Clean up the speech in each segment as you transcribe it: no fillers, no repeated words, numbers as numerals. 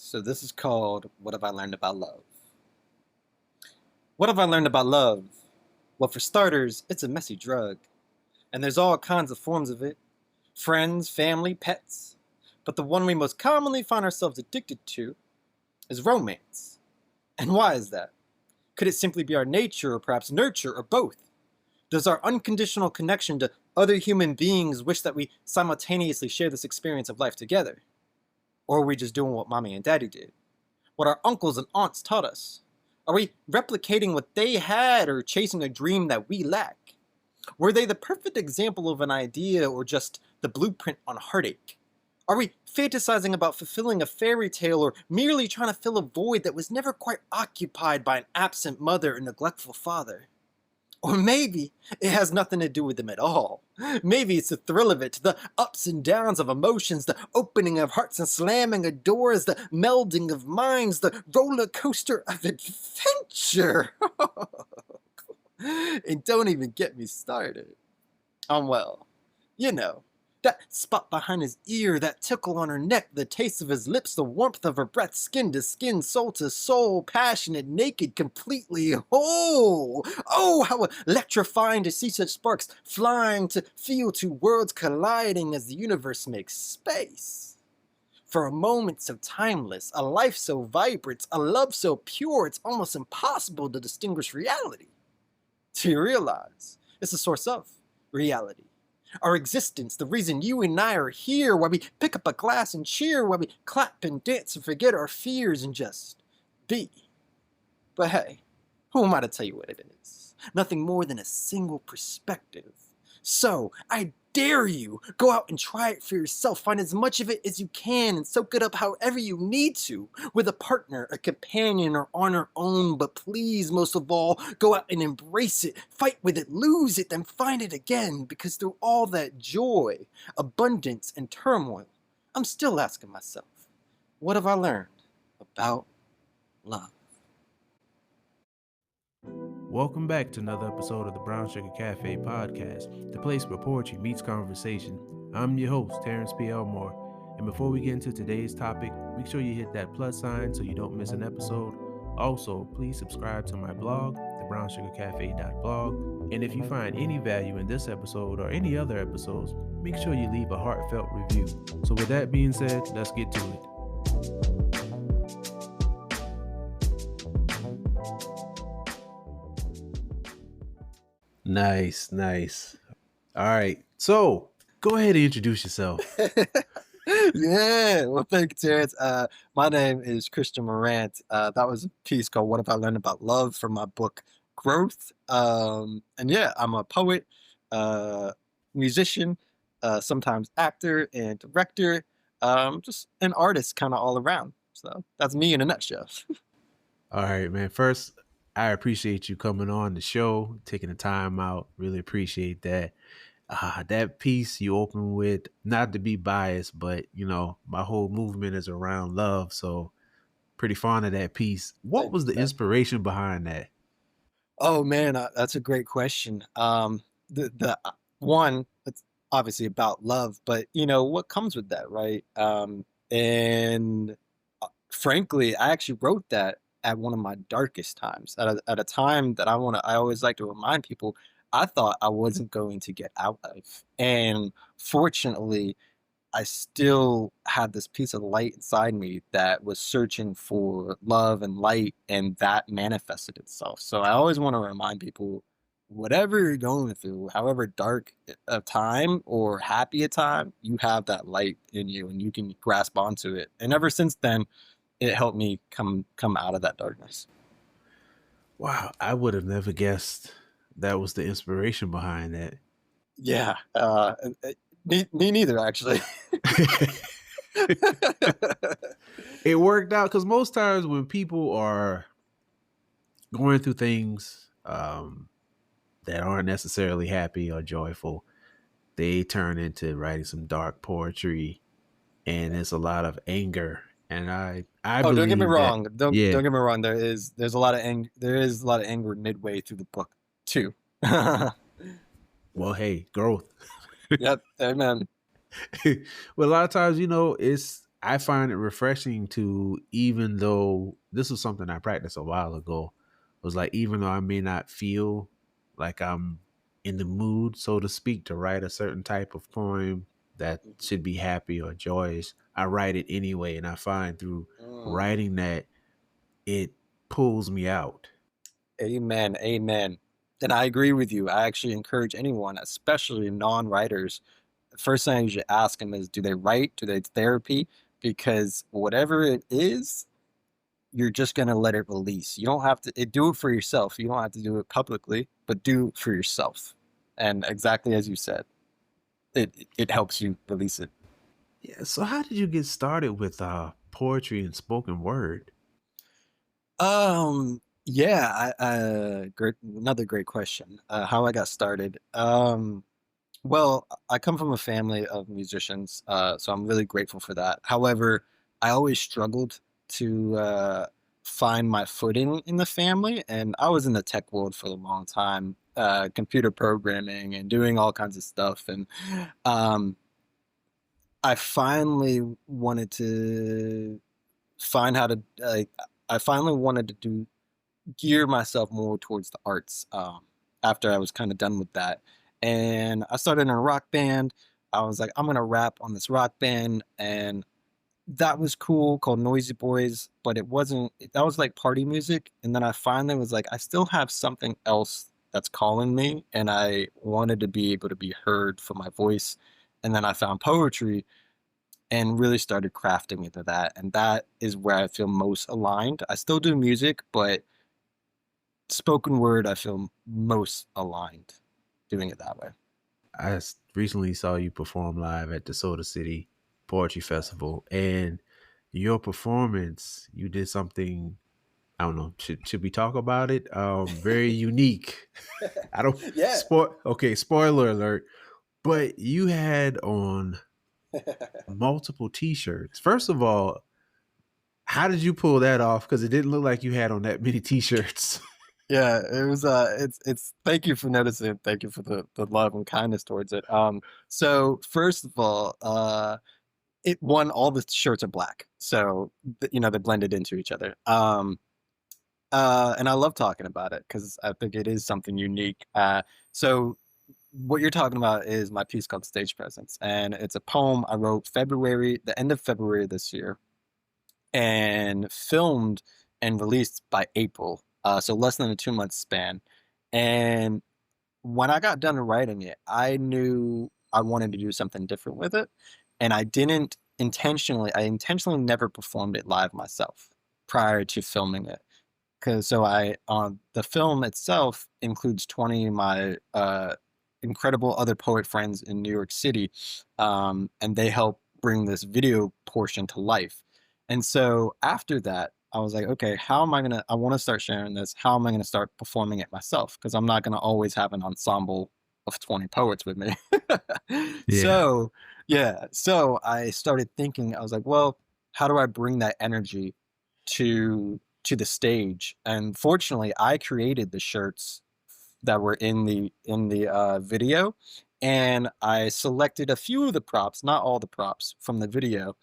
So this is called What Have I Learned About Love? What have I learned about love? Well, for starters, it's a messy drug, and there's all kinds of forms of it. Friends, family, pets. But the one we most commonly find ourselves addicted to is romance. And why is that? Could it simply be our nature or perhaps nurture or both? Does our unconditional connection to other human beings wish that we simultaneously share this experience of life together? Or are we just doing what mommy and daddy did? What our uncles and aunts taught us? Are we replicating what they had or chasing a dream that we lack? Were they the perfect example of an idea or just the blueprint on heartache? Are we fantasizing about fulfilling a fairy tale or merely trying to fill a void that was never quite occupied by an absent mother or neglectful father? Or maybe it has nothing to do with them at all. Maybe it's the thrill of it, the ups and downs of emotions, the opening of hearts and slamming of doors, the melding of minds, the roller coaster of adventure. And don't even get me started on, well, you know, that spot behind his ear, that tickle on her neck, the taste of his lips, the warmth of her breath, skin to skin, soul to soul, passionate, naked, completely whole. Oh, how electrifying to see such sparks flying, to feel two worlds colliding as the universe makes space. For a moment so timeless, a life so vibrant, a love so pure, it's almost impossible to distinguish reality. To realize it's the source of reality. Our existence, the reason you and I are here, why we pick up a glass and cheer, why we clap and dance and forget our fears and just be. But hey, who am I to tell you what it is? Nothing more than a single perspective. So, I dare you, go out and try it for yourself. Find as much of it as you can and soak it up however you need to, with a partner, a companion, or on your own. But please, most of all, go out and embrace it, fight with it, lose it, then find it again. Because through all that joy, abundance, and turmoil, I'm still asking myself, what have I learned about love? Welcome back to another episode of the Brown Sugar Cafe podcast, the place where poetry meets conversation. I'm your host, Terrence P. Elmore, and before we get into today's topic, make sure you hit that plus sign so you don't miss an episode. Also, please subscribe to my blog, thebrownsugarcafe.blog, and if you find any value in this episode or any other episodes, make sure you leave a heartfelt review. So with that being said, let's get to it. Nice. All right. So go ahead and introduce yourself. Yeah, well, thank you, Terrence. My name is Christian Morant. That was a piece called What Have I Learned About Love from my book Growth. And yeah, I'm a poet, musician, sometimes actor and director, just an artist kind of all around. So that's me in a nutshell. All right, man. First, I appreciate you coming on the show, taking the time out. Really appreciate that. That piece you open with, not to be biased, but my whole movement is around love. So pretty fond of that piece. What was the inspiration behind that? Oh man, that's a great question. The one, it's obviously about love, but what comes with that, right? And frankly, I actually wrote that at one of my darkest times, at a time that I always like to remind people I thought I wasn't going to get out of. And fortunately, I still had this piece of light inside me that was searching for love and light, and that manifested itself. So I always want to remind people, whatever you're going through, however dark a time or happy a time, you have that light in you and you can grasp onto it. And ever since then, it helped me come out of that darkness. Wow, I would have never guessed that was the inspiration behind that. Yeah, me neither, actually. It worked out because most times when people are going through things that aren't necessarily happy or joyful, they turn into writing some dark poetry, and there's a lot of anger. And I Oh, don't get me believe wrong. that, Don't yeah. get me wrong. There's a lot of anger. There is a lot of anger midway through the book too. Well, hey, growth. Yep, amen. Well, a lot of times, it's I find it refreshing to, even though this was something I practiced a while ago, was like, even though I may not feel like I'm in the mood, so to speak, to write a certain type of poem that Mhm. should be happy or joyous, I write it anyway. And I find through Mm. writing that it pulls me out. Amen. Amen. And I agree with you. I actually encourage anyone, especially non-writers, the first thing you should ask them is, do they write? Do they therapy? Because whatever it is, you're just gonna let it release. You don't have to do it for yourself. You don't have to do it publicly, but do it for yourself. And exactly as you said, it helps you release it. Yeah. So how did you get started with poetry and spoken word? Yeah, great, another great question. How I got started. Well, I come from a family of musicians, so I'm really grateful for that. However, I always struggled to find my footing in the family, and I was in the tech world for a long time, computer programming and doing all kinds of stuff. And um, I finally wanted to find how to like. I finally wanted to do gear myself more towards the arts after I was kind of done with that. And I started in a rock band. I was like, I'm gonna rap on this rock band, and that was cool, called Noisy Boys, but it wasn't. That was like party music. And then I finally was like, I still have something else that's calling me, and I wanted to be able to be heard for my voice. And then I found poetry and really started crafting into that, and that is where I feel most aligned. I still do music, but spoken word, I feel most aligned doing it that way. Recently saw you perform live at the Soda City Poetry Festival, and your performance, you did something. I don't know. Should we talk about it? Very unique. I don't Yeah. spoil. Okay, spoiler alert. But you had on multiple T-shirts. First of all, how did you pull that off? Because it didn't look like you had on that many T-shirts. Yeah, it was it's thank you for noticing. Thank you for the love and kindness towards it. So first of all, it one all the shirts are black. So they blended into each other. And I love talking about it because I think it is something unique. So what you're talking about is my piece called Stage Presence, and it's a poem I wrote the end of February this year, and filmed and released by April. So less than a 2 month span. And when I got done writing it, I knew I wanted to do something different with it. And I intentionally never performed it live myself prior to filming it. Because so I the film itself includes 20 of my incredible other poet friends in New York City, and they help bring this video portion to life. And so after that, I was like, okay, how am I gonna? I want to start sharing this. How am I gonna start performing it myself? Because I'm not gonna always have an ensemble of 20 poets with me. Yeah. So yeah, so I started thinking. I was like, well, how do I bring that energy to the stage? And fortunately, I created the shirts that were in the video, and I selected a few of the props, not all the props from the video,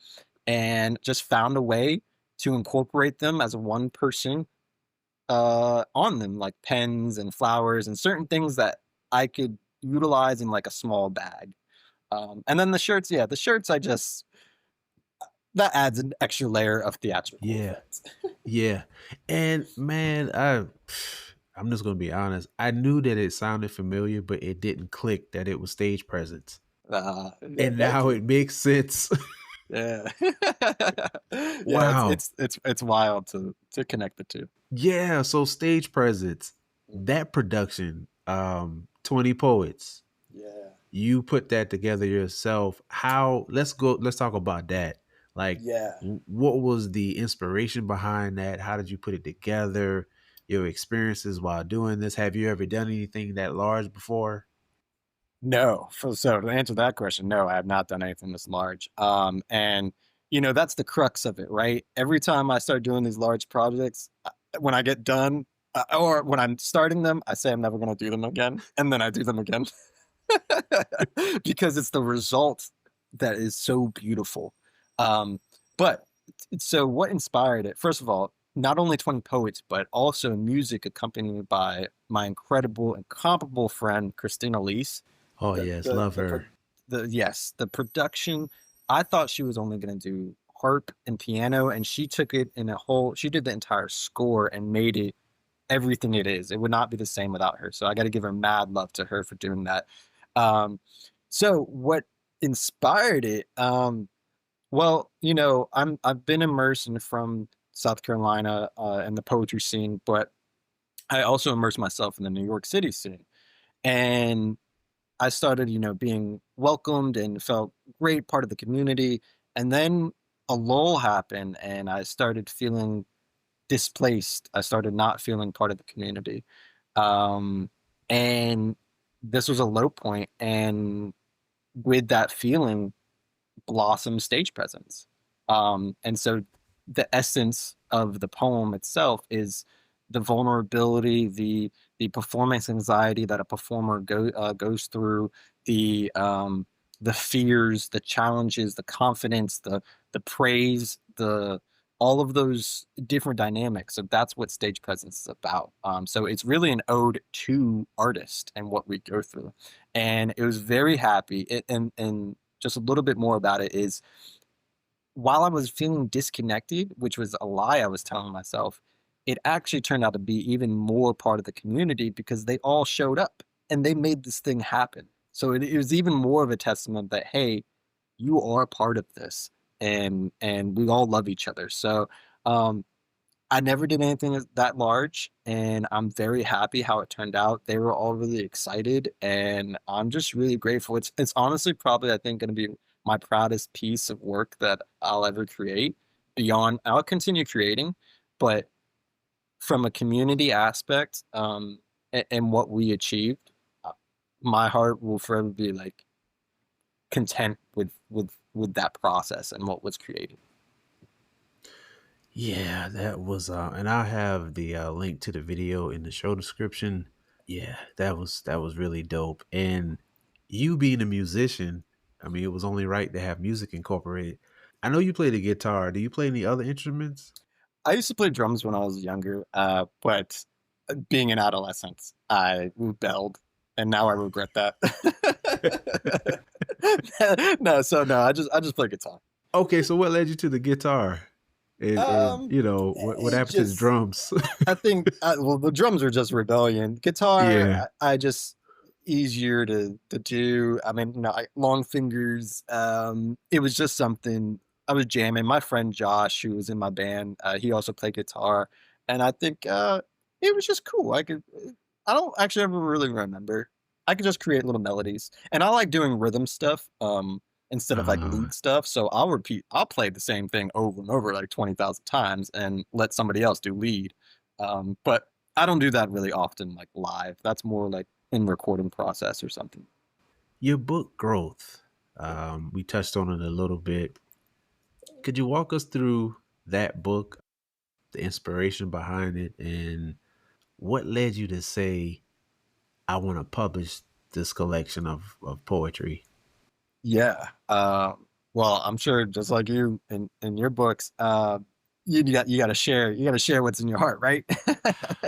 and just found a way to incorporate them as one person on them, like pens and flowers and certain things that I could utilize in like a small bag. And then the shirts, yeah, the shirts, I just that adds an extra layer of theatrical Yeah. effect. Yeah. And man, I'm just gonna be honest. I knew that it sounded familiar, but it didn't click that it was stage presence. Yeah, And thank now you. it makes sense. Yeah. Yeah, it's Wow. it's it's it's wild to connect the two. Yeah, so stage presence, Mhm. that production, 20 poets, Yeah. you put that together yourself. Let's talk about that. Like, Yeah. what was the inspiration behind that? How did you put it together? Your experiences while doing this. Have you ever done anything that large before? No, so to answer that question, no, I have not done anything this large. And that's the crux of it, right? Every time I start doing these large projects, when I get done, or when I'm starting them, I say I'm never going to do them again, and then I do them again because it's the result that is so beautiful. Um, But so what inspired it? First of all, not only 20 poets, but also music accompanied by my incredible, incomparable friend Christina Leese. Oh The yes, the love the her. yes, the production. I thought she was only going to do harp and piano, and she took it in a whole. She did the entire score and made it everything it is. It would not be the same without her. So I got to give her mad love to her for doing that. Um, so what inspired it? Well, I've been immersed in from South Carolina and the poetry scene, but I also immersed myself in the New York City scene. And I started, being welcomed and felt great part of the community. And then a lull happened and I started feeling displaced. I started not feeling part of the community. Um, and this was a low point. And with that feeling, blossom stage presence. And so the essence of the poem itself is the vulnerability, the performance anxiety that a performer goes through, the fears, the challenges, the confidence, the praise, the all of those different dynamics. So that's what stage presence is about. So it's really an ode to artists and what we go through. And it was very happy. And just a little bit more about it is while I was feeling disconnected, which was a lie I was telling myself, it actually turned out to be even more part of the community because they all showed up and they made this thing happen. So it was even more of a testament that, hey, you are a part of this and we all love each other. So um, I never did anything that large, and I'm very happy how it turned out. They were all really excited, and I'm just really grateful. It's honestly probably I think going to be my proudest piece of work that I'll ever create. Beyond, I'll continue creating, but from a community aspect, and what we achieved, uh, my heart will forever be like content with that process and what was created. Yeah, that was and I'll have the link to the video in the show description. Yeah, that was really dope. And you being a musician, I mean, it was only right to have music incorporated. I know you play the guitar. Do you play any other instruments? I used to play drums when I was younger, but being an adolescent, I rebelled, and now I regret that. No, so no, I just play guitar. Okay, so what led you to the guitar? And Um, you know, what it happened to the just drums? I think well the drums are just rebellion. Guitar, Yeah. I just easier to do. I mean, long fingers. It was just something I was jamming. My friend Josh, who was in my band, he also played guitar, and I think it was just cool. I don't actually ever really remember. I could just create little melodies, and I like doing rhythm stuff. Instead of like Uh, lead stuff. So I'll play the same thing over and over like 20,000 times and let somebody else do lead. But I don't do that really often, like live. That's more like in recording process or something. your book growth. We touched on it a little bit. Could you walk us through that book, the inspiration behind it, and what led you to say, I want to publish this collection of poetry? Yeah. Well, I'm sure just like you in your books, you got to share what's in your heart, right?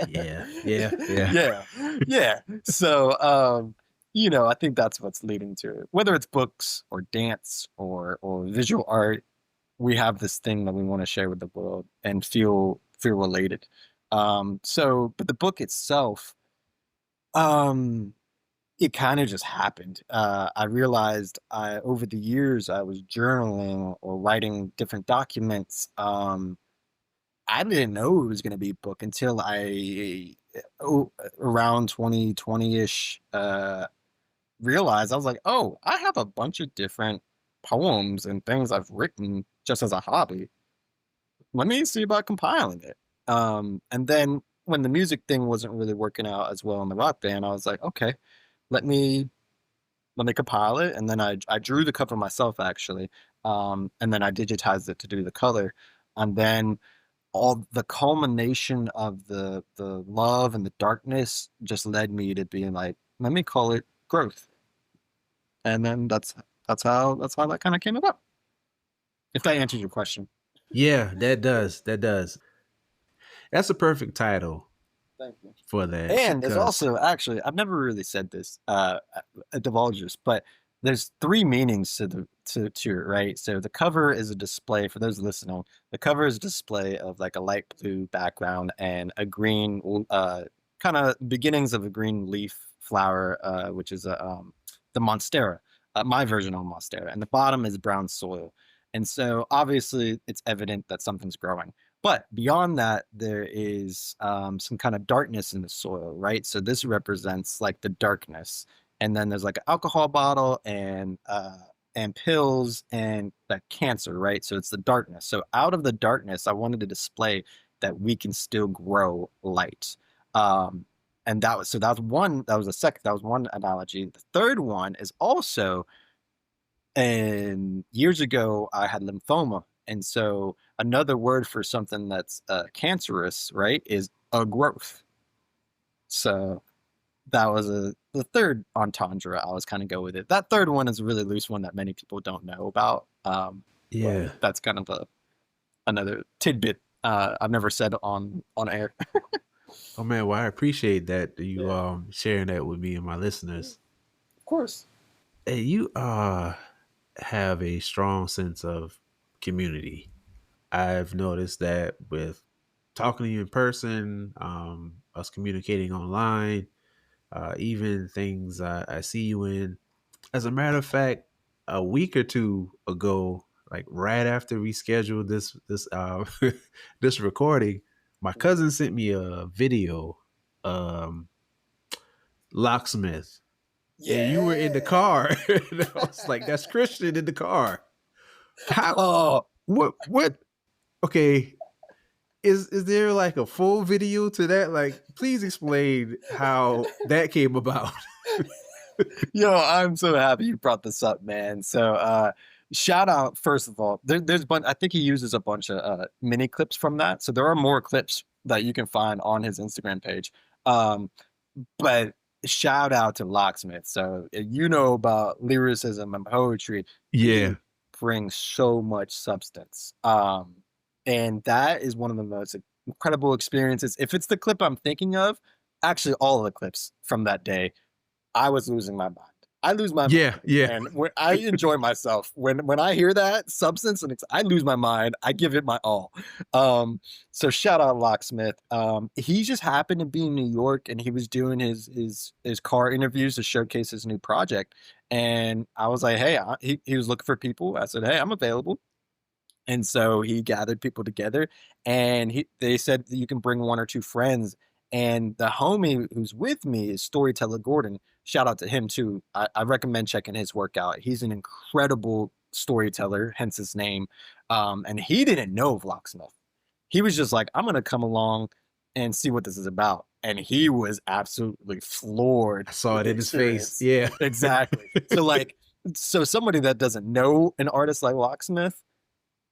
Yeah, yeah, yeah. Yeah. Yeah. So, I think that's what's leading to it. Whether it's books or dance or visual art, we have this thing that we want to share with the world and feel related. But the book itself, um, it kind of just happened. I realized over the years I was journaling or writing different documents. I didn't know it was going to be a book until around 2020-ish, realized I was like, oh, I have a bunch of different poems and things I've written just as a hobby. Let me see about compiling it. And then when the music thing wasn't really working out as well in the rock band, I was like, okay, let me let me compile it. And then I drew the cover myself actually. And then I digitized it to do the color. And then all the culmination of the love and the darkness just led me to being like, let me call it growth. And then that's how that kind of came about. If that answers your question. Yeah, that does. That does. That's a perfect title Thank you. for that And there's because also actually I've never really said this divulge this, but there's three meanings to the to it, right? So the cover is a display for those listening. The cover is a display of like a light blue background and a green kind of beginnings of a green leaf flower, which is the monstera, my version of monstera, and the bottom is brown soil. And so obviously it's evident that something's growing. But beyond that, there is some kind of darkness in the soil, right? So this represents like the darkness, and then there's like an alcohol bottle and pills and that cancer, right? So it's the darkness. So out of the darkness, I wanted to display that we can still grow light. Um, and that was so that was one that was a second that was one analogy. The third one is also and years ago, I had lymphoma. And so another word for something that's cancerous, right, is a growth. So that was the third entendre. I was kind of go with it. That third one is a really loose one that many people don't know about. But yeah. that's kind of another tidbit I've never said on air. Oh man, well I appreciate that you Yeah, sharing that with me and my listeners. of course. Hey, you have a strong sense of community. I've noticed that with talking to you in person, us communicating online, even things I see you in. As a matter of fact, a week or two ago, like right after we scheduled this this recording, my cousin sent me a video, um, locksmith, and you were in the Yeah. car. And I was like, "That's Christian in the car." How? Oh, What? What? Okay, is there like a full video to that? Like, please explain how that came about. yo, I'm so happy you brought this up, man. So, shout out first of all. There's bunch. I think he uses a bunch of mini clips from that. So there are more clips that you can find on his Instagram page. Um, but shout out to Locksmith. So if you know about lyricism and poetry, Yeah, he brings so much substance. And that is one of the most incredible experiences. If it's the clip I'm thinking of, actually all of the clips from that day I was losing my mind. I lose my mind, yeah, yeah. and when I enjoy myself when I hear that substance and I lose my mind. I give it my all. Um, so shout out Locksmith. He just happened to be in New York, and he was doing his car interviews to showcase his new project. And I was like, hey, he was looking for people. I said, hey, I'm available. And so he gathered people together and they said that you can bring one or two friends. And the homie who's with me is Storyteller Gordon. Shout out to him too. I recommend checking his work out. He's an incredible storyteller, hence his name. And he didn't know Vlogsmith. He was just like, I'm gonna come along and see what this is about. And he was absolutely floored I saw with it the in his face. experience. Yeah. Exactly. So somebody that doesn't know an artist like Locksmith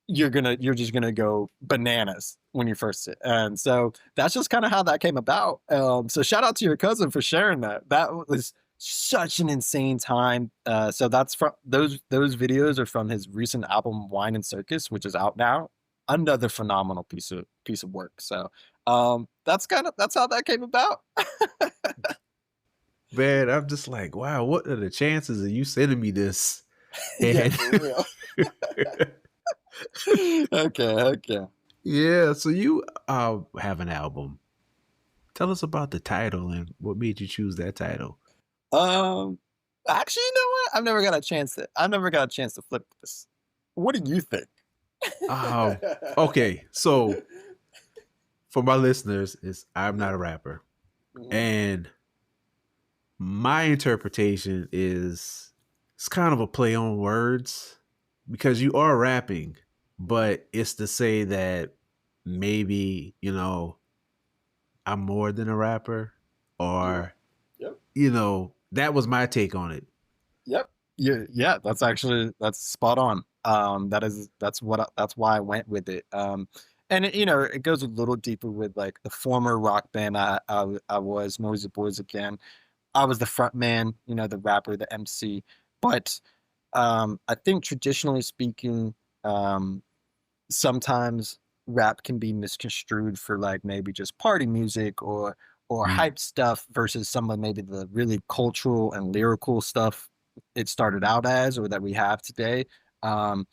you're just gonna go bananas when you first sit. And so that's just kind of how that came about. So shout out to your cousin for sharing that. That was such an insane time. So that's from those videos are from his recent album Wine and Circus, which is out now. Another phenomenal piece of work. So that's how that came about. Man, I'm just like, wow, what are the chances of you sending me this? Yeah, And for real. Okay. yeah, so you have an album. Tell us about the title and what made you choose that title. Um, Actually, you know what? I've never got a chance to flip this. What do you think? Oh, okay. So for my listeners, is I'm not a rapper. Mhm. And my interpretation is it's kind of a play on words because you are rapping, but it's to say that maybe, I'm more than a rapper Yeah. or, Yep. that was my take on it. Yep. Yeah. That's spot on. That's why I went with it. And it goes a little deeper with like the former rock band I was Noisy Boys again. I was the front man, the rapper, the MC. But I think traditionally speaking, um, sometimes rap can be misconstrued for like maybe just party music or Mm. hype stuff versus some of maybe the really cultural and lyrical stuff it started out as or that we have today. Um,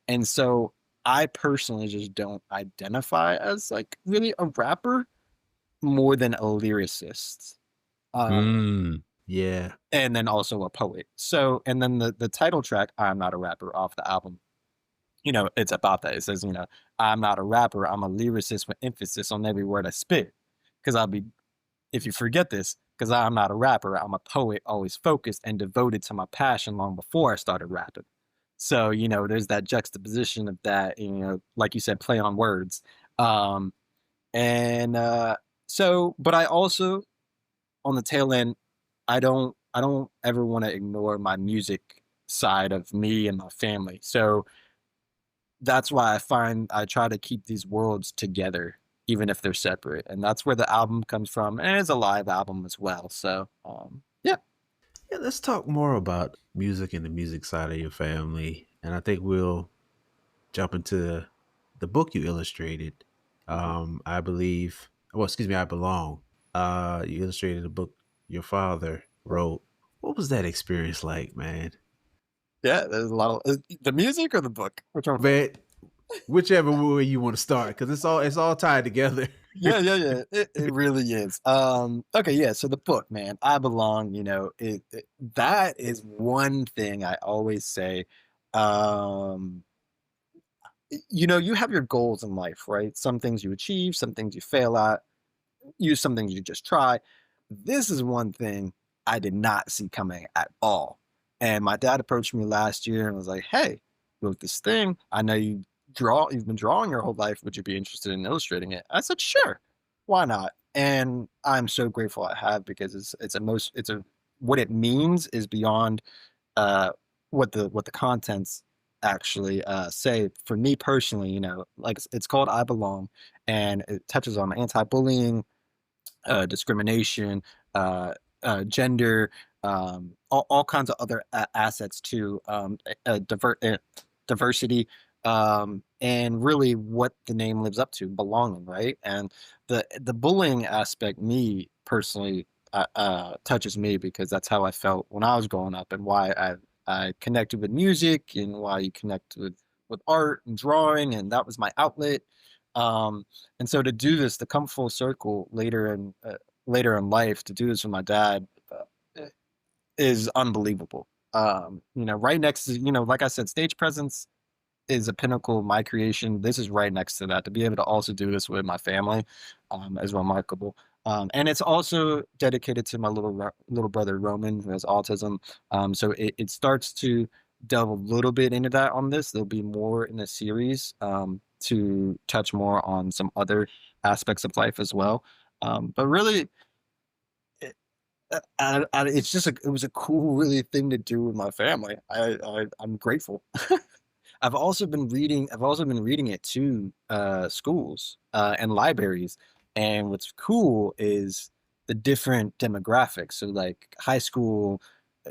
and so I personally just don't identify as like really a rapper more than a lyricist. Um, Mm. Yeah. and then also a poet. So, and then the title track, I'm Not a Rapper, off the album, it's about that. It says, I'm not a rapper, I'm a lyricist with emphasis on every word I spit. Because if you forget this, because I'm not a rapper, I'm a poet, always focused and devoted to my passion long before I started rapping. So, there's that juxtaposition of that, like you said, play on words. Um, and but I also, on the tail end, I don't ever want to ignore my music side of me and my family. So that's why I try to keep these worlds together, even if they're separate. And that's where the album comes from. And it's a live album as well. So yeah. Yeah, let's talk more about music and the music side of your family. And I think we'll jump into the book you illustrated. Mhm. I believe, well, excuse me, I Belong. You illustrated a book your father wrote. What was that experience like, man? Yeah, there's a lot of the music or the book. Which one first? Man, whichever way you want to start, because it's all tied together. Yeah, yeah, yeah. It really is. Okay, yeah. So the book, man, I belong. That is one thing I always say. Um, you have your goals in life, right? Some things you achieve, some things you fail at, use some things you just try. This is one thing I did not see coming at all. And my dad approached me last year and was like, "Hey, wrote this thing. I know you've been drawing your whole life. Would you be interested in illustrating it?" I said, "Sure, why not?" And I'm so grateful I have because it's a what it means is beyond uh, what the contents actually say. For me personally, like it's called I Belong, and it touches on anti-bullying, discrimination, uh, gender, all kinds of other assets too, diversity, and really what the name lives up to, belonging, right? And the bullying aspect, me personally, touches me because that's how I felt when I was growing up, and why I connected with music, and why you connect with art and drawing, and that was my outlet. And so to do this, to come full circle later in life, to do this with my dad is unbelievable. Right next to, like I said, stage presence is a pinnacle of my creation. This is right next to that. To be able to also do this with my family, is remarkable. And it's also dedicated to my little brother Roman, who has autism. So it starts to delve a little bit into that on this. There'll be more in the series, to touch more on some other aspects of life as well. But really, it was a cool, really thing to do with my family. I'm grateful. I've also been reading it to schools and libraries. And what's cool is the different demographics. So like high school,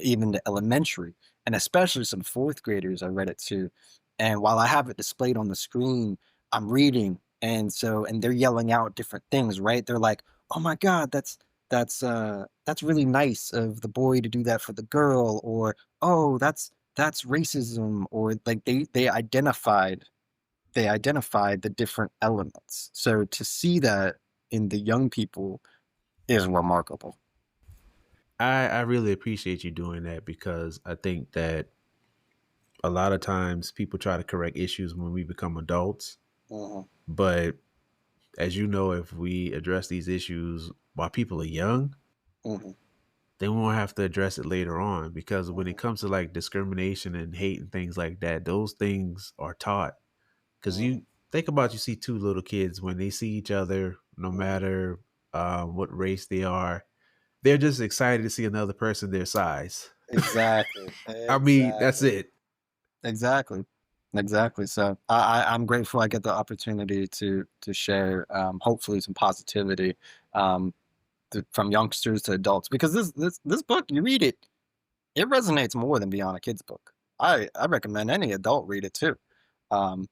even to elementary, and especially some fourth graders, I read it to. And while I have it displayed on the screen, I'm reading, and they're yelling out different things, right? They're like, "Oh my God, that's really nice of the boy to do that for the girl," or, "Oh, that's racism," or like they identified the different elements. So to see that in the young people is remarkable. I really appreciate you doing that because I think that a lot of times people try to correct issues when we become adults. Mhm, But as you know, if we address these issues while people are young, mhm, they won't have to address it later on because when it mhm, comes to like discrimination and hate and things like that, those things are taught. Because mhm, you think about, you see two little kids when they see each other, no mhm. matter what race they are, they're just excited to see another person their size. Exactly. I mean, that's Exactly. it. Exactly. Exactly. So I'm grateful I get the opportunity to share, hopefully some positivity, um, from youngsters to adults, because this book, you read it, it resonates more than beyond a kid's book. I recommend any adult read it too.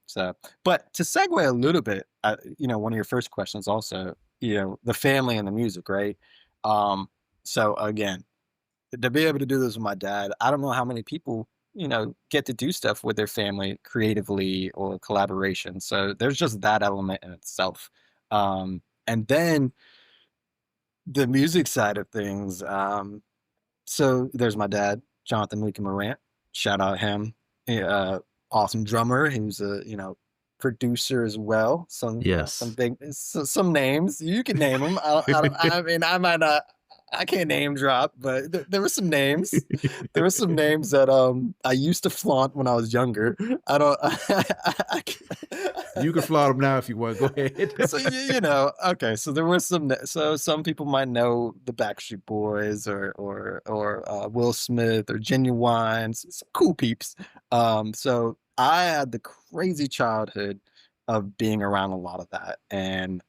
So, but to segue a little bit, one of your first questions also, the family and the music, right? Um, so again, to be able to do this with my dad, I don't know how many people, get to do stuff with their family creatively or collaboration. So there's just that element in itself. And then the music side of things, so there's my dad, Jonathan Leaky Morant. Shout out him. Awesome drummer. He was a producer as well. Some Yes. big some names you can name them. I mean I might not. I can't name drop, but there were some names. There were some names that I used to flaunt when I was younger. I don't. You can flaunt them now if you want. Go ahead. So okay. So there was some. So some people might know the Backstreet Boys or Will Smith or Genuine, some cool peeps. So I had the crazy childhood of being around a lot of that, and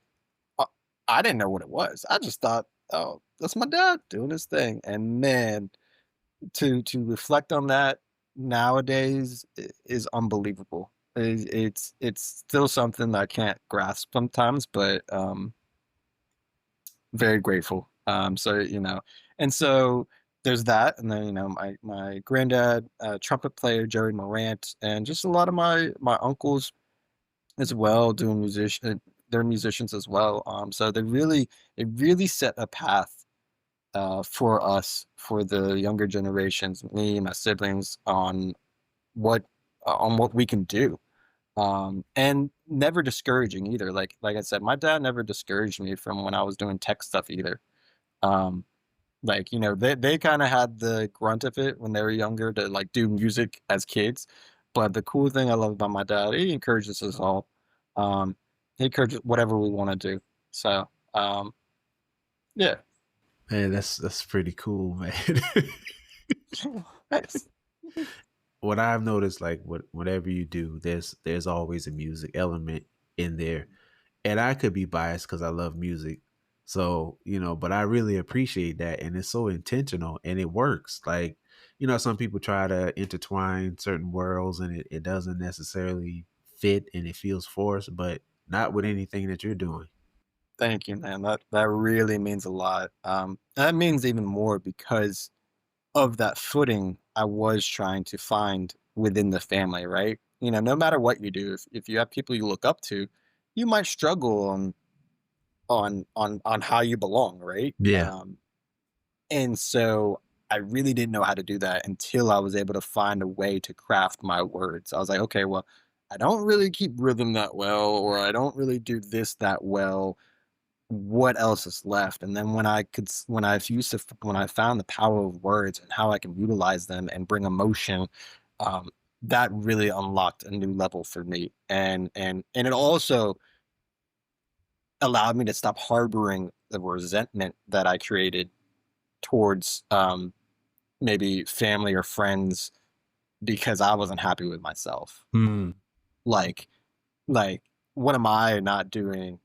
uh, I didn't know what it was. I just thought, oh, that's my dad doing his thing, and man, to reflect on that nowadays is unbelievable. It's still something that I can't grasp sometimes, but very grateful. And so there's that, and then my granddad, trumpet player Jerry Morant, and just a lot of my uncles as well doing musician. They're musicians as well. So it really set a path for us, for the younger generations, me and my siblings, what on what we can do. And never discouraging either. Like I said, my dad never discouraged me from when I was doing tech stuff either. Um, they kind of had the grunt of it when they were younger to like do music as kids. But the cool thing I love about my dad, he encourages us all. Um, he encourages whatever we want to do. So yeah. Man, that's pretty cool, man. Nice. What I've noticed, like whatever you do, there's always a music element in there, and I could be biased because I love music, so but I really appreciate that, and it's so intentional, and it works. Like some people try to intertwine certain worlds, and it doesn't necessarily fit, and it feels forced, but not with anything that you're doing. Thank you, man. That really means a lot. That means even more because of that footing I was trying to find within the family, right? No matter what you do, if you have people you look up to, you might struggle on how you belong, right? Yeah. And so I really didn't know how to do that until I was able to find a way to craft my words. I was like, okay, well, I don't really keep rhythm that well, or I don't really do this that well. What else is left? And then when I found the power of words and how I can utilize them and bring emotion, um, that really unlocked a new level for me. And it also allowed me to stop harboring the resentment that I created towards maybe family or friends because I wasn't happy with myself. Hmm. Like, like, what am I not doing?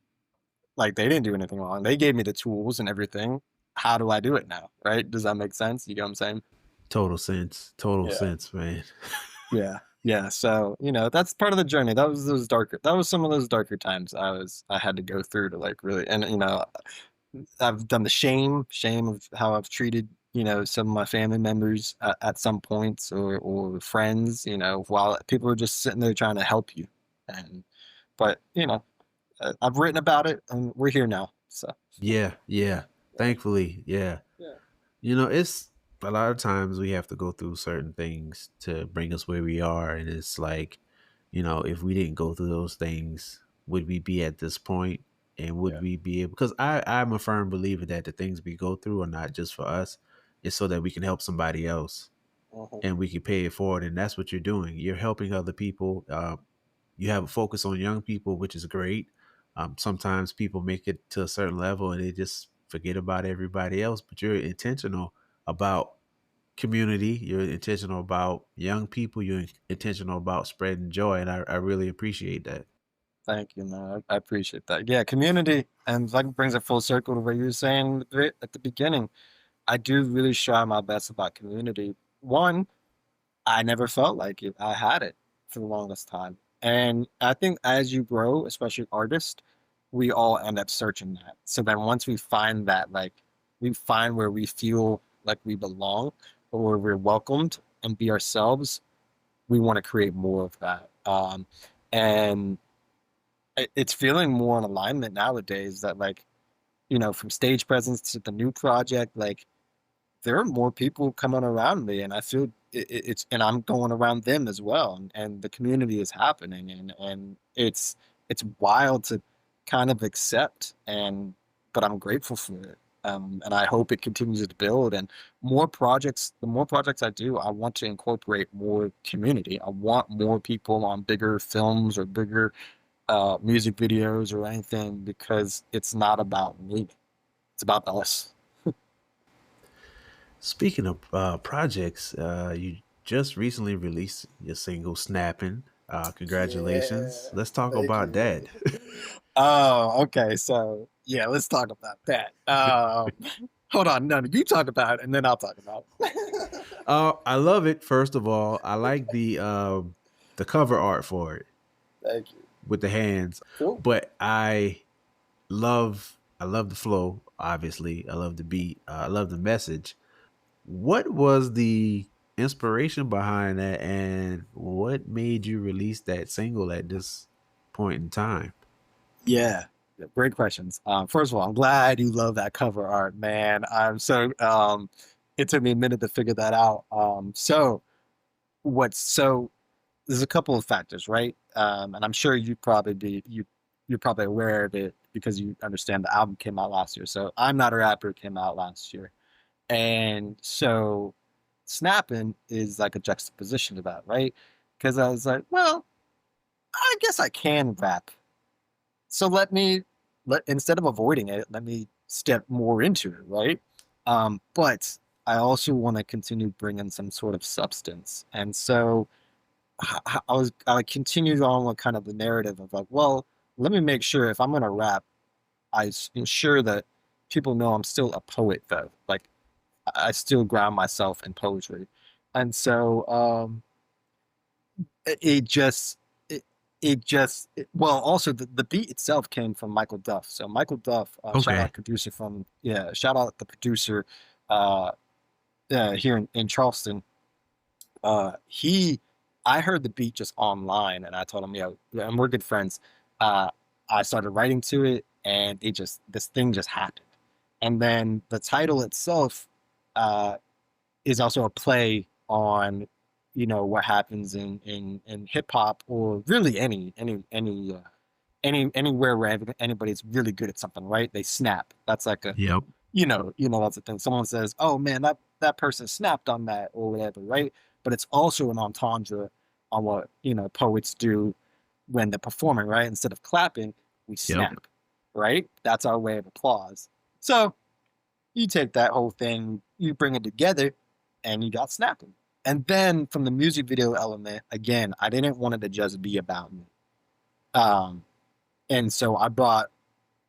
Like, they didn't do anything wrong. They gave me the tools and everything. How do I do it now? Right? Does that make sense? You get what I'm saying? Total sense. Total Yeah. sense, man. Yeah. Yeah. So, that's part of the journey. That was some of those darker times I had to go through to like really, and I've done the shame of how I've treated, some of my family members at some points, or friends, while people are just sitting there trying to help you. And, but, I've written about it and we're here now. So, Yeah, yeah. yeah. Thankfully, yeah. Yeah. It's a lot of times we have to go through certain things to bring us where we are. And it's like, if we didn't go through those things, would we be at this point? And would Yeah. we be able, because I'm a firm believer that the things we go through are not just for us, it's so that we can help somebody else Mhm. and we can pay it forward. And that's what you're doing. You're helping other people. You have a focus on young people, which is great. Sometimes people make it to a certain level and they just forget about everybody else, but you're intentional about community. You're intentional about young people. You're intentional about spreading joy. And I really appreciate that. Thank you, man. I appreciate that. Yeah, community, and that brings it full circle to what you were saying at the beginning. I do really try my best about community. One, I never felt like it. I had it for the longest time. And I think as you grow, especially artists, we all end up searching that. So then once we find that, like we find where we feel like we belong or where we're welcomed and be ourselves, we want to create more of that. And it's feeling more in alignment nowadays that like, from stage presence to the new project, like there are more people coming around me, and I feel and I'm going around them as well, and the community is happening, and it's wild to kind of accept, but I'm grateful for it, and I hope it continues to build, and more projects. The more projects I do, I want to incorporate more community. I want more people on bigger films or bigger music videos or anything because it's not about me. It's about us. Speaking of projects, you just recently released your single "Snapping." Congratulations. Yeah, Let's talk thank about that. you. Oh, okay. So yeah, let's talk about that. Hold on, no, you talk about it, and then I'll talk about it. I love it. First of all, I like the cover art for it Thank you. with the hands, Cool. but I love the flow. Obviously, I love the beat. I love the message. What was the inspiration behind that, and what made you release that single at this point in time? Yeah, great questions. First of all, I'm glad you love that cover art, man. It took me a minute to figure that out. What's so there's a couple of factors, right? And I'm sure you're probably aware of it because you understand the album came out last year. So I'm Not a Rapper came out last year. And so snapping is like a juxtaposition to that, right? Because I was like, well, I guess I can rap. So let instead of avoiding it, let me step more into it, right? But I also want to continue bringing some sort of substance. And so I continued on with kind of the narrative of like, well, let me make sure if I'm gonna rap, ensure that people know I'm still a poet though. Like I still ground myself in poetry. And so it just well also the beat itself came from Michael Duff. So Michael Duff, Okay. shout out the producer uh, here in Charleston. He I heard the beat just online and I told him, yo, and we're good friends. Uh, I started writing to it and this thing just happened. And then the title itself uh, is also a play on, what happens in hip hop or really anywhere where anybody's really good at something, right? They snap. That's like a Yep. that's the thing. Someone says, "Oh man, that person snapped on that" or whatever, right? But it's also an entendre on what poets do when they're performing, right? Instead of clapping, we Yep. snap, right? That's our way of applause. So you take that whole thing, you bring it together, and you got snapping. And then from the music video element, again, I didn't want it to just be about me. Um, and so I brought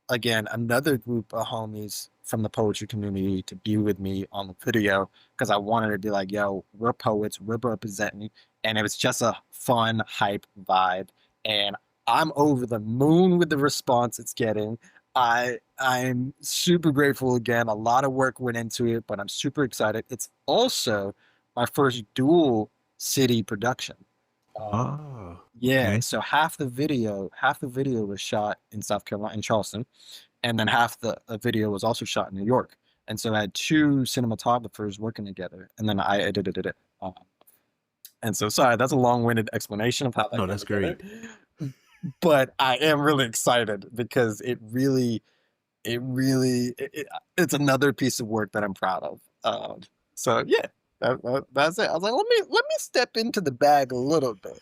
again another group of homies from the poetry community to be with me on the video because I wanted to be like, yo, we're poets, we're representing, and it was just a fun hype vibe. And I'm over the moon with the response it's getting. I'm super grateful again. A lot of work went into it, but I'm super excited. It's also my first dual city production. Um, Oh, yeah, okay. so half the video was shot in South Carolina, in Charleston, and then half the video was also shot in New York. And so I had two cinematographers working together, and then I edited it. And so, sorry, that's a long-winded explanation of how that No, came that's together. great. But I am really excited because it's another piece of work that I'm proud of. So yeah, that's it. I was like, let me step into the bag a little bit.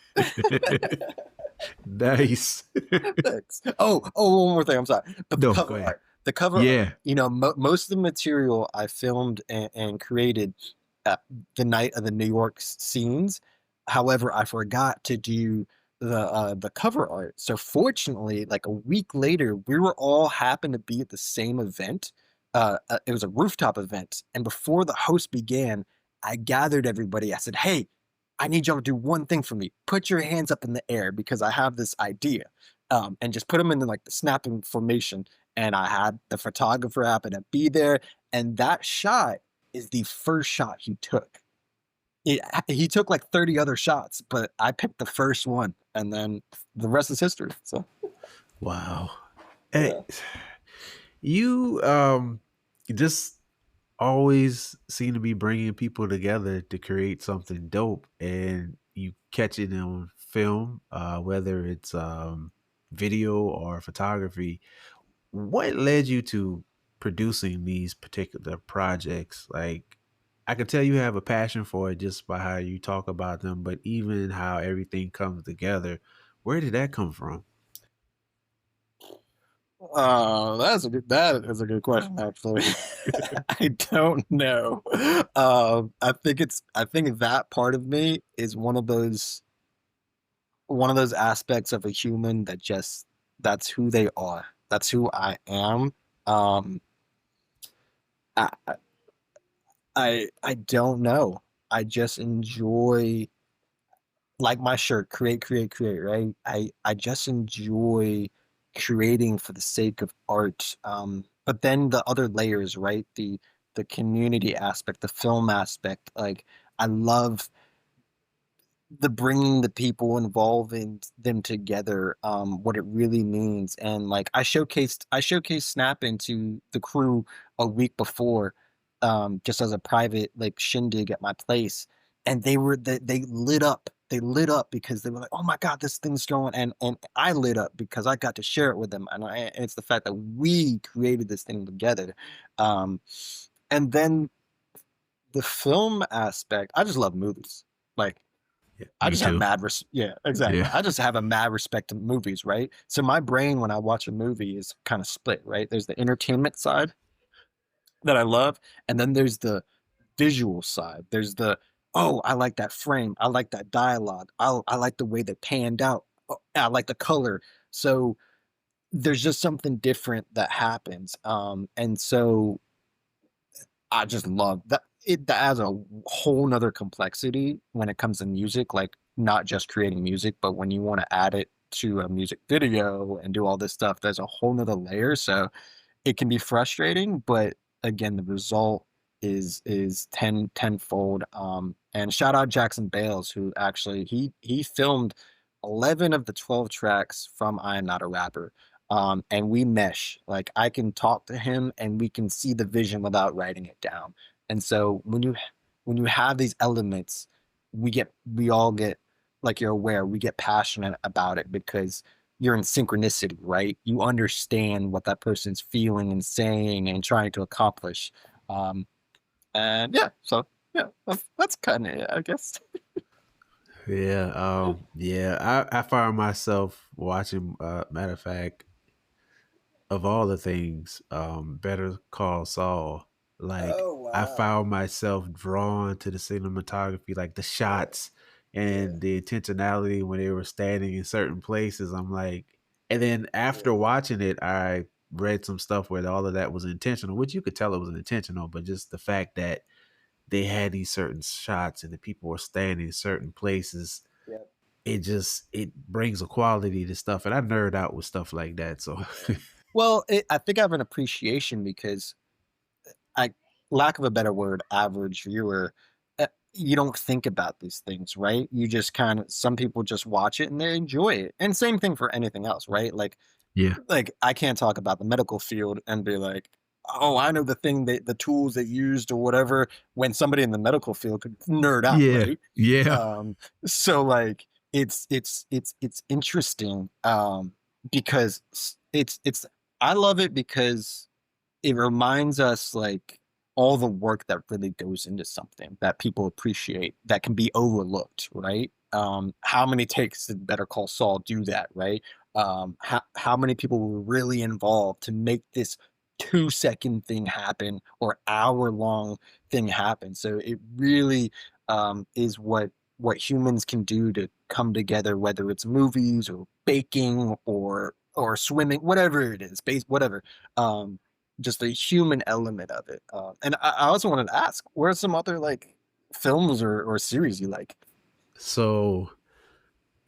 Nice. Thanks. One more thing. I'm sorry, but the No, cover go ahead. art, the cover art. Yeah. Most of the material I filmed and created the night of the New York scenes. However, I forgot to do the cover art. So fortunately, like a week later, we were all happened to be at the same event. It was a rooftop event, and before the host began, I gathered everybody. I said, "Hey, I need y'all to do one thing for me. Put your hands up in the air because I have this idea. And just put them in like the snapping formation. And I had the photographer happen to be there. And that shot is the first shot he took. It, he took like 30 other shots, but I picked the first one. And then the rest is history. So, Wow. yeah. Hey, you just always seem to be bringing people together to create something dope, and you catch it on film, whether it's video or photography. What led you to producing these particular projects? Like, I could tell you have a passion for it just by how you talk about them, but even how everything comes together, where did that come from? That is a good question, actually. I don't know. I think that part of me is one of those aspects of a human that just that's who they are. That's who I am. Um, I I don't know. I just enjoy like my shirt, create, right? I just enjoy creating for the sake of art. But then the other layers, right? The community aspect, the film aspect. Like I love the bringing the people involving them together, what it really means. And like I showcased Snap into the crew a week before, just as a private like shindig at my place. And they lit up. They lit up because they were like, "Oh my God, this thing's going!" And I lit up because I got to share it with them. And it's the fact that we created this thing together. Um, and then the film aspect, I just love movies. Like Yeah, I me just have too. yeah, exactly. Yeah. I just have a mad respect to movies, right? So my brain when I watch a movie is kind of split, right? There's the entertainment side that I love, and then there's the visual side. There's the oh, I like that frame. I like that dialogue. I like the way they panned out. Oh, I like the color. So there's just something different that happens. And so I just love that. It that adds a whole nother complexity when it comes to music, like not just creating music, but when you want to add it to a music video and do all this stuff, there's a whole nother layer. So it can be frustrating, but again, the result is tenfold. And shout out Jackson Bales, who actually he filmed 11 of the 12 tracks from I Am Not a Rapper. And we mesh. Like I can talk to him and we can see the vision without writing it down. And so when you have these elements, we all get like you're aware, we get passionate about it because you're in synchronicity, right? You understand what that person's feeling and saying and trying to accomplish. Um, and yeah, so yeah, that's kind of it, I guess. Yeah, yeah. I find myself watching. Matter of fact, of all the things, Better Call Saul. Like Oh I wow. found myself drawn to the cinematography, like the Yeah, shots yeah, and the intentionality when they were standing in certain places. I'm like, and then after yeah, watching it, I read some stuff where all of that was intentional, which you could tell it was intentional, but just the fact that they had these certain shots and the people were standing in certain places, yeah. it brings a quality to stuff, and I nerd out with stuff like that. So Well, I think I have an appreciation because I, lack of a better word, average viewer, you don't think about these things, right? You just kind of, some people just watch it and they enjoy it. And same thing for anything else, right? yeah, Like I can't talk about the medical field and be like, oh, I know the thing that the tools they used or whatever when somebody in the medical field could nerd out, yeah, right? yeah. So like it's interesting because it's I love it because it reminds us like all the work that really goes into something that people appreciate that can be overlooked, right? How many takes did Better Call Saul do that, right? How many people were really involved to make this 2 second thing happen or hour long thing happen? So it really is what humans can do to come together, whether it's movies or baking or swimming, whatever it is, base, whatever. Just the human element of it. And I also wanted to ask, what are some other like films or series you like? So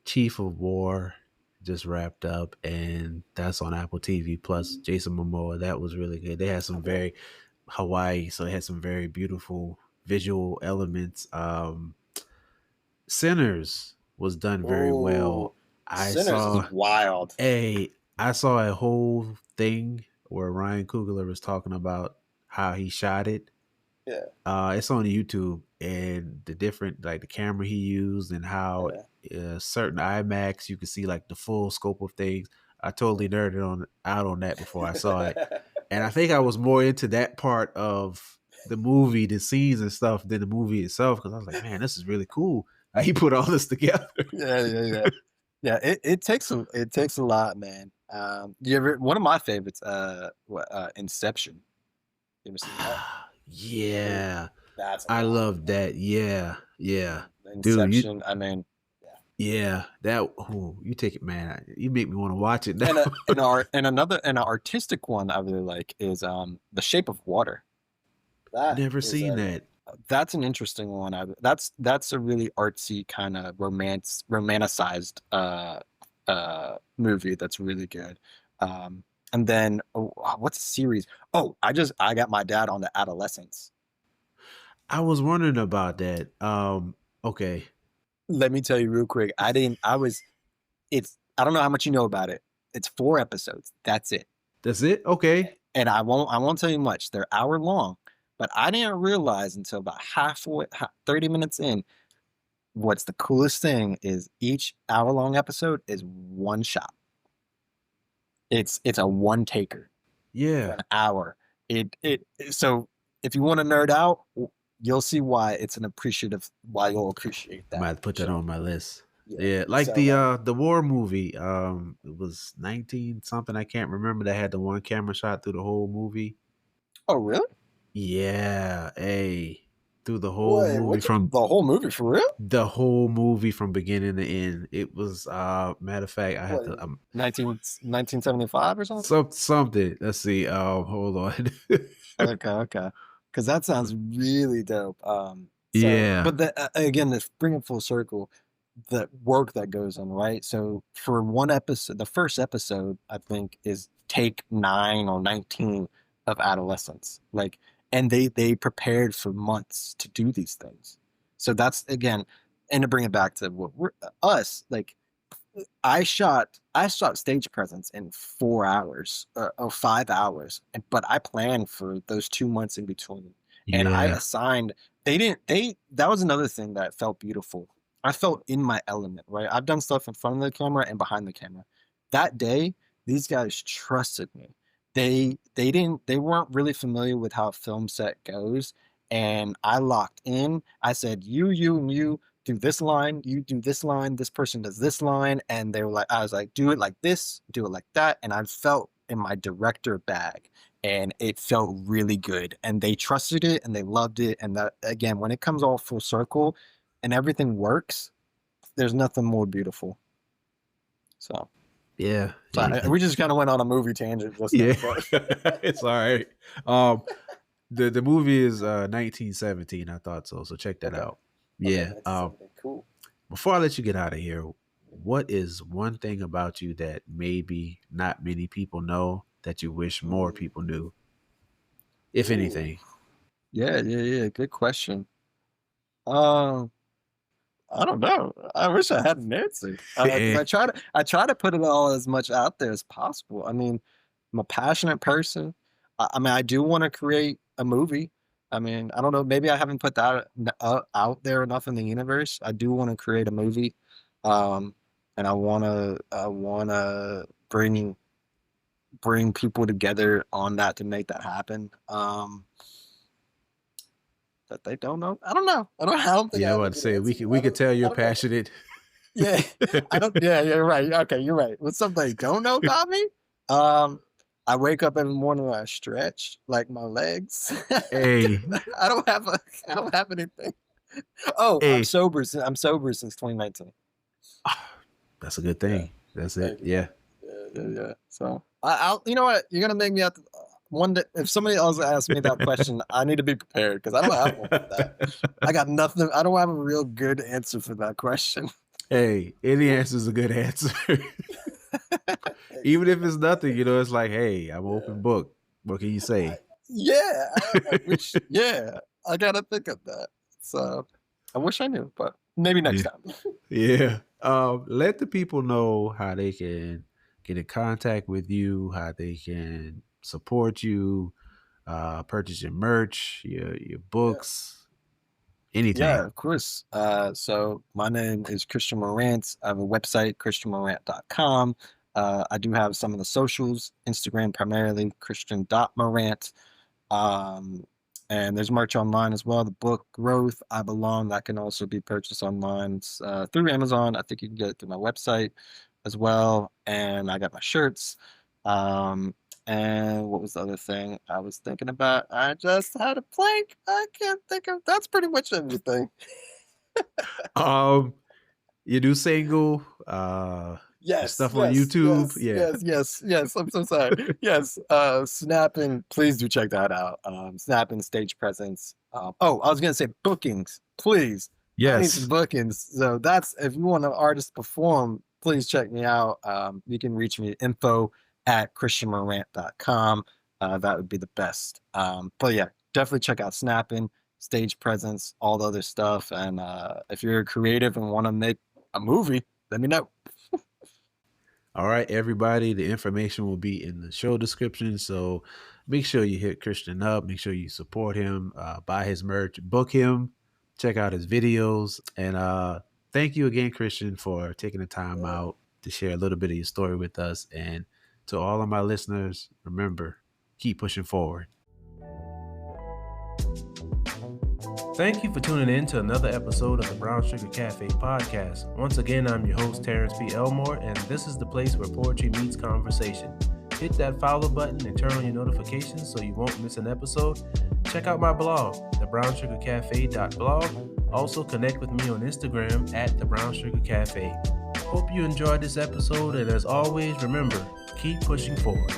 Chief of War just wrapped up, and that's on Apple TV Plus. Jason Momoa, that was really good. They had some Okay. very Hawaii, so they had some very beautiful visual elements. Sinners was done very Oh, well. I Sinners is saw wild. a I saw a whole thing where Ryan Coogler was talking about how he shot it. Yeah, It's on YouTube, and the different like the camera he used and how yeah. certain IMAX you could see like the full scope of things. I totally nerded on out on that before I saw it, and I think I was more into that part of the movie, the scenes and stuff, than the movie itself because I was like, man, this is really cool. How he put all this together. Yeah. Yeah, it takes a lot, man. You ever one of my favorites, Inception. You ever seen that? Dude, Yeah, that's I wild, love man. that. Yeah, yeah, dude. You Inception. I mean, yeah. yeah that. Oh, you take it, man. You make me want to watch it now. An artistic one I really like is The Shape of Water. That Never is seen a that. that's an interesting one. That's a really artsy kind of romanticized movie that's really good. Um, and then what's a series? Oh, I got my dad on the Adolescence. I was wondering about that. Okay, Let me tell you real quick. I didn't. I was. It's. I don't know how much you know about it. It's 4 episodes. That's it. that's it. Okay, And I won't tell you much. They're hour long, but I didn't realize until about 30 minutes in. What's the coolest thing is each hour long episode is one shot. It's a one taker for yeah, an hour. So if you want to nerd out, you'll see why you'll appreciate I might that have to put that show. on my list. Yeah. Yeah, like So the war movie. It was 19 something. I can't remember. That had the one camera shot through the whole movie. oh really? Yeah, hey, through the whole Wait, movie what's from the whole movie for real? beginning to end. It was matter of fact, I had What to 1975 or something? something. Let's see. Hold on. Okay. Because that sounds really dope. Yeah, But again, to bring it full circle, the work that goes on, right? So for one episode, the first episode, I think, is take 9 or 19 of adolescence. Like, and they prepared for months to do these things. So that's again, and to bring it back to us, like I shot stage presence in 4 hours or 5 hours, but I planned for those 2 months in between, and I yeah, assigned. They didn't. They that was another thing that felt beautiful. I felt in my element, right? I've done stuff in front of the camera and behind the camera. That day, these guys trusted me. They weren't really familiar with how a film set goes, and I locked in. I said, you, and you do this line, you do this line, this person does this line, and they were like, I was like, do it like this, do it like that, and I felt in my director bag, and it felt really good, and they trusted it, and they loved it, and that again, when it comes all full circle, and everything works, there's nothing more beautiful. So, yeah, we just kind of went on a movie tangent just yeah. now, but It's all right. Um, the movie is 1917. I thought so. So check that okay, out. okay, Yeah. 1970, cool. Before I let you get out of here, what is one thing about you that maybe not many people know that you wish more Mm. people knew, if Ooh, anything? yeah, good question. Um, I don't know. I wish I had an answer because Eh, I try to put it all as much out there as possible. I mean, I'm a passionate person. I mean, I do want to create a movie. I mean, I don't know. Maybe I haven't put that out there enough in the universe. I do want to create a movie, um, and I wanna bring people together on that to make that happen. That they don't know. I don't know. I don't think I yeah, I have a want to good say answer. we could tell I you're don't know. passionate. Yeah, I don't. Yeah, you're right. Okay, you're right. What's something they don't know about me? Um, I wake up every morning and I stretch like my legs. Hey, I don't have a. I don't have anything. Oh, hey, I'm sober since 2019. that's a good Yeah, thing. That's it. thank you, man. Yeah. Yeah. So I'll. You know what? You're gonna make me have to. one day, if somebody else asks me that question, I need to be prepared because I don't have one for that. I got nothing. I don't have a real good answer for that question. Hey, any answer is a good answer. Even if it's nothing, it's like, hey, I'm an open book. What can you say? Yeah, I wish. Yeah, I gotta think of that. So I wish I knew, but maybe next time. Yeah. Let the people know how they can get in contact with you, how they can support you, purchase your merch, your Yeah. books, anything. Yeah, of course. So my name is Christian Morant. I have a website, christianmorant.com. I do have some of the socials, Instagram primarily, christian.morant. Um, and there's merch online as well. The book Growth, I Belong, that can also be purchased online through Amazon. I think you can get it through my website as well. And I got my shirts. Um, and what was the other thing I was thinking about? I just had a blank. I can't think of. That's pretty much everything. Um, you do single, your Yes, stuff on yes, YouTube. yes, Yeah. yes, yes, yes. I'm so sorry. Yes, Snapping. Please do check that out. Snapping stage presence. Oh, I was gonna say bookings. Please, I need some Yes. bookings. So that's if you want an artist perform, please check me out. You can reach me at info@christianmorant.com. That would be the best. But yeah, definitely check out Snapping, stage presence, all the other stuff. And if you're creative and want to make a movie, let me know. All right, everybody. The information will be in the show description. So make sure you hit Christian up. Make sure you support him, buy his merch, book him, check out his videos. And thank you again, Christian, for taking the time out to share a little bit of your story with us. And to all of my listeners, remember, keep pushing forward. Thank you for tuning in to another episode of the Brown Sugar Cafe podcast. Once again, I'm your host, Terrence P. Elmore, and this is the place where poetry meets conversation. Hit that follow button and turn on your notifications so you won't miss an episode. Check out my blog, thebrownsugarcafe.blog. Also connect with me on Instagram at thebrownsugarcafe. Hope you enjoyed this episode, and as always, remember, keep pushing forward.